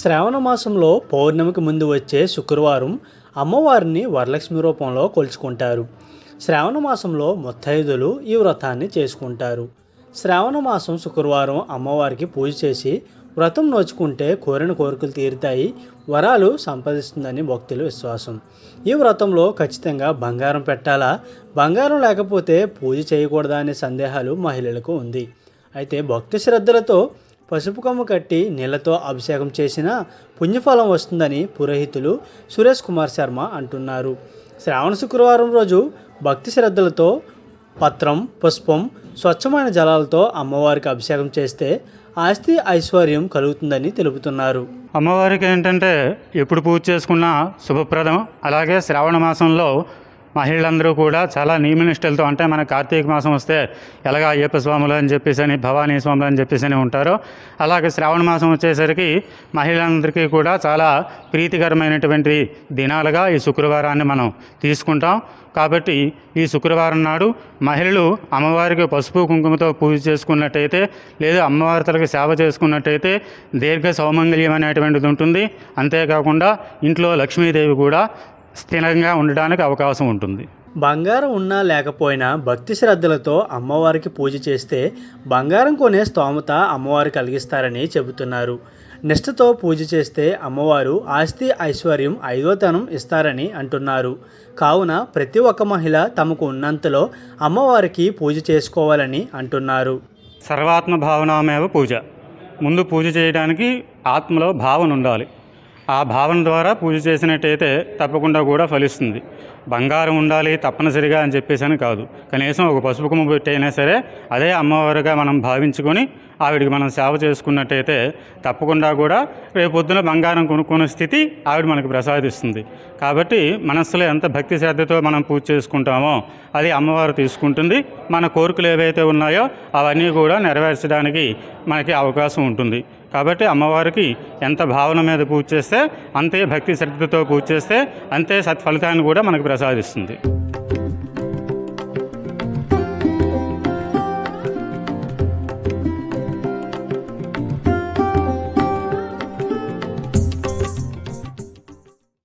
శ్రావణ మాసంలో పౌర్ణమికి ముందు వచ్చే శుక్రవారం అమ్మవారిని వరలక్ష్మి రూపంలో కొలుచుకుంటారు. శ్రావణ మాసంలో ముత్తైదులు ఈ వ్రతాన్ని చేసుకుంటారు. శ్రావణ మాసం శుక్రవారం అమ్మవారికి పూజ చేసి వ్రతం నోచుకుంటే కోరిన కోరికలు తీరుతాయి, వరాలు సంపాదిస్తుందని భక్తుల విశ్వాసం. ఈ వ్రతంలో ఖచ్చితంగా బంగారం పెట్టాలా, బంగారం లేకపోతే పూజ చేయకూడదా అనే సందేహాలు మహిళలకు ఉంది. అయితే భక్తి శ్రద్ధలతో పసుపు కొమ్ము కట్టి నీళ్లతో అభిషేకం చేసిన పుణ్యఫలం వస్తుందని పురోహితులు సురేష్ కుమార్ శర్మ అంటున్నారు. శ్రావణ శుక్రవారం రోజు భక్తి శ్రద్ధలతో పత్రం, పుష్పం, స్వచ్ఛమైన జలాలతో అమ్మవారికి అభిషేకం చేస్తే ఆస్తి ఐశ్వర్యం కలుగుతుందని తెలుపుతున్నారు. అమ్మవారికి ఏంటంటే ఎప్పుడు పూజ చేసుకున్నా శుభప్రదం. అలాగే శ్రావణ మాసంలో మహిళలందరూ కూడా చాలా నియమనిష్టలతో, అంటే మన కార్తీక మాసం వస్తే ఎలాగా అయ్యప్ప స్వాములు అని చెప్పేసి భవానీ స్వాములు అని చెప్పేసి ఉంటారు, అలాగే శ్రావణ మాసం వచ్చేసరికి మహిళలందరికీ కూడా చాలా ప్రీతికరమైనటువంటి దినాలుగా ఈ శుక్రవారాన్ని మనం తీసుకుంటాం. కాబట్టి ఈ శుక్రవారం నాడు మహిళలు అమ్మవారికి పసుపు కుంకుమతో పూజ చేసుకున్నట్టయితే, లేదా అమ్మవారి తలకి సేవ చేసుకున్నట్టయితే దీర్ఘ సౌమంగళ్యం అనేటువంటిది ఉంటుంది. అంతేకాకుండా ఇంట్లో లక్ష్మీదేవి కూడా స్థిరంగా ఉండడానికి అవకాశం ఉంటుంది. బంగారం ఉన్నా లేకపోయినా భక్తి శ్రద్ధలతో అమ్మవారికి పూజ చేస్తే బంగారం కొనే స్తోమత అమ్మవారు కలిగిస్తారని చెబుతున్నారు. నిష్ఠతో పూజ చేస్తే అమ్మవారు ఆస్తి ఐశ్వర్యం ఐదోతనం ఇస్తారని అంటున్నారు. కావున ప్రతి ఒక్క మహిళ తమకు ఉన్నంతలో అమ్మవారికి పూజ చేసుకోవాలని అంటున్నారు. సర్వాత్మ భావనామేవ పూజ. ముందు పూజ చేయడానికి ఆత్మలో భావన ఉండాలి. ఆ భావన ద్వారా పూజ చేసినట్టయితే తప్పకుండా కూడా ఫలిస్తుంది. బంగారం ఉండాలి తప్పనిసరిగా అని చెప్పేసి కాదు, కనీసం ఒక పసుపు కొమ్ము పెట్టైనా సరే అదే అమ్మవారిగా మనం భావించుకొని ఆవిడికి మనం సేవ చేసుకున్నట్టయితే తప్పకుండా కూడా రేపొద్దున బంగారం కొనుక్కునే స్థితి ఆవిడ మనకు ప్రసాదిస్తుంది. కాబట్టి మనస్సులో ఎంత భక్తి శ్రద్ధతో మనం పూజ చేసుకుంటామో అది అమ్మవారు తీసుకుంటుంది. మన కోరికలు ఏవైతే ఉన్నాయో అవన్నీ కూడా నెరవేర్చడానికి మనకి అవకాశం ఉంటుంది. కాబట్టి అమ్మవారికి ఎంత భావన మీద పూజ చేస్తే, అంతే భక్తి శ్రద్ధతో పూజ చేస్తే అంతే సత్ఫలితాన్ని కూడా మనకు ప్రసాదిస్తుంది.